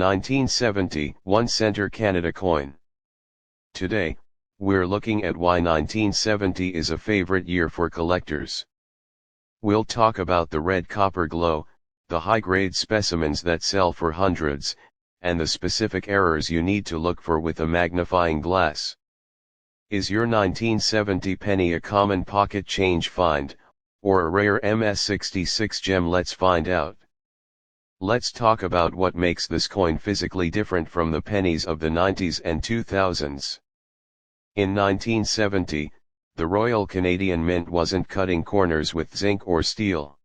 1970 1-center Canada coin. Today, we're looking at why 1970 is a favorite year for collectors. We'll talk about the red copper glow, the high-grade specimens that sell for hundreds, and the specific errors you need to look for with a magnifying glass. Is your 1970 penny a common pocket change find, or a rare MS66 gem? Let's find out. Let's talk about what makes this coin physically different from the pennies of the 90s and 2000s. In 1970, the Royal Canadian Mint wasn't cutting corners with zinc or steel.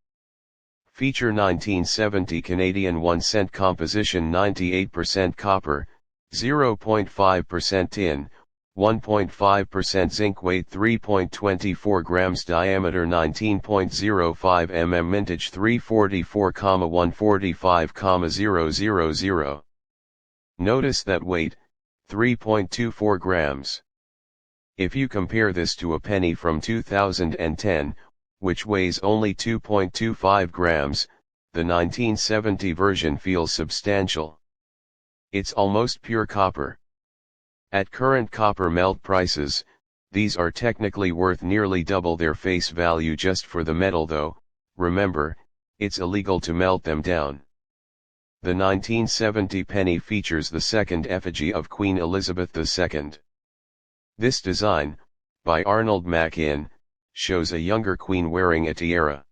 Feature 1970 Canadian 1-cent composition: 98% copper, 0.5% tin, 1.5% zinc. Weight 3.24 grams. Diameter 19.05 mm. Mintage 344,145,000. Notice that weight, 3.24 grams. If you compare this to a penny from 2010, which weighs only 2.25 grams, the 1970 version feels substantial. It's almost pure copper. At current copper melt prices, these are technically worth nearly double their face value just for the metal, though, remember, it's illegal to melt them down. The 1970 penny features the second effigy of Queen Elizabeth II. This design, by Arnold Machin, shows a younger queen wearing a tiara.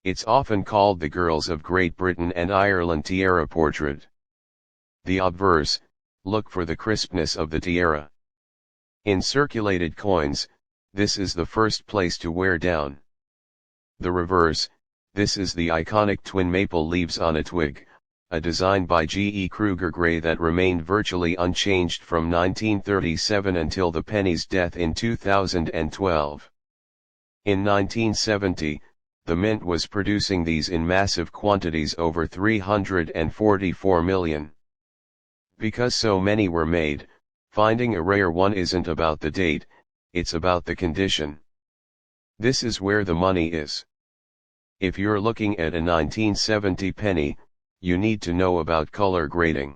It's often called the Girls of Great Britain and Ireland tiara portrait. The obverse: look for the crispness of the tiara. In circulated coins, this is the first place to wear down. The reverse: this is the iconic twin maple leaves on a twig, a design by G. E. Kruger Gray that remained virtually unchanged from 1937 until the penny's death in 2012. In 1970, the mint was producing these in massive quantities, over 344 million. Because so many were made, finding a rare one isn't about the date, it's about the condition. This is where the money is. If you're looking at a 1970 penny, you need to know about color grading.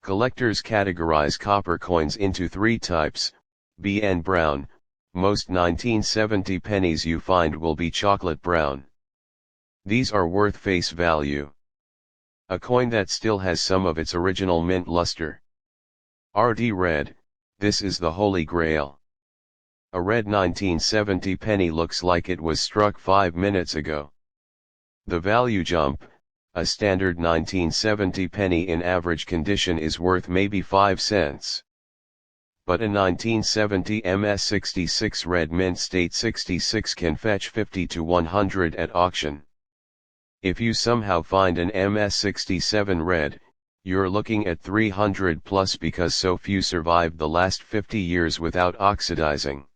Collectors categorize copper coins into three types: B and brown. Most 1970 pennies you find will be chocolate brown. These are worth face value. A coin that still has some of its original mint luster. RD red, this is the holy grail. A red 1970 penny looks like it was struck 5 minutes ago. The value jump: a standard 1970 penny in average condition is worth maybe 5 cents. But a 1970 MS66 red mint state 66 can fetch 50 to 100 at auction. If you somehow find an MS67 red, you're looking at 300 plus, because so few survived the last 50 years without oxidizing.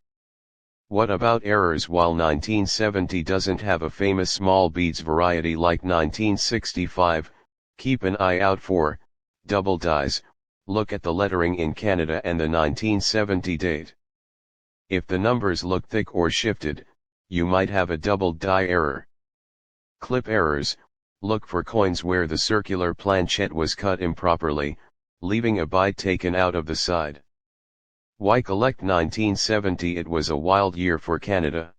What about errors? While 1970 doesn't have a famous small beads variety like 1965, keep an eye out for double dies. Look at the lettering in Canada and the 1970 date. If the numbers look thick or shifted, you might have a double die error. Clip errors: look for coins where the circular planchet was cut improperly, leaving a bite taken out of the side. Why collect 1970? It was a wild year for Canada.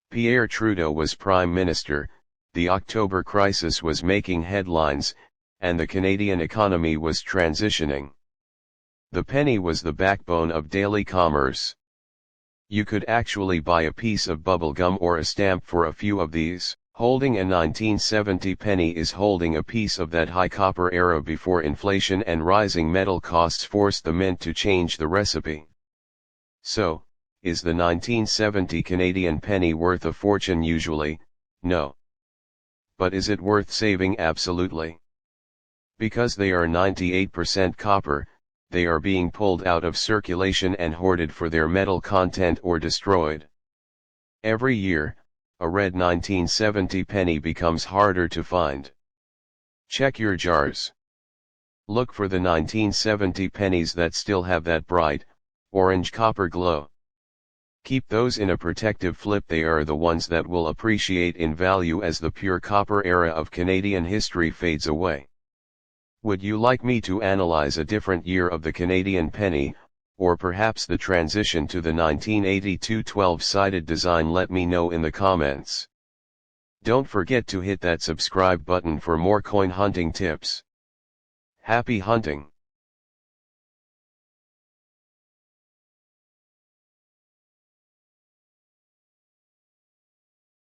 Pierre Trudeau was Prime Minister, the October crisis was making headlines, and the Canadian economy was transitioning. The penny was the backbone of daily commerce. You could actually buy a piece of bubble gum or a stamp for a few of these. Holding a 1970 penny is holding a piece of that high copper era before inflation and rising metal costs forced the mint to change the recipe. So, is the 1970 Canadian penny worth a fortune? Usually, no. But is it worth saving? Absolutely. Because they are 98% copper, they are being pulled out of circulation and hoarded for their metal content or destroyed. Every year, a red 1970 penny becomes harder to find. Check your jars. Look for the 1970 pennies that still have that bright, orange copper glow. Keep those in a protective flip. They are the ones that will appreciate in value as the pure copper era of Canadian history fades away. Would you like me to analyze a different year of the Canadian penny, or perhaps the transition to the 1982 12-sided design? Let me know in the comments. Don't forget to hit that subscribe button for more coin hunting tips. Happy hunting!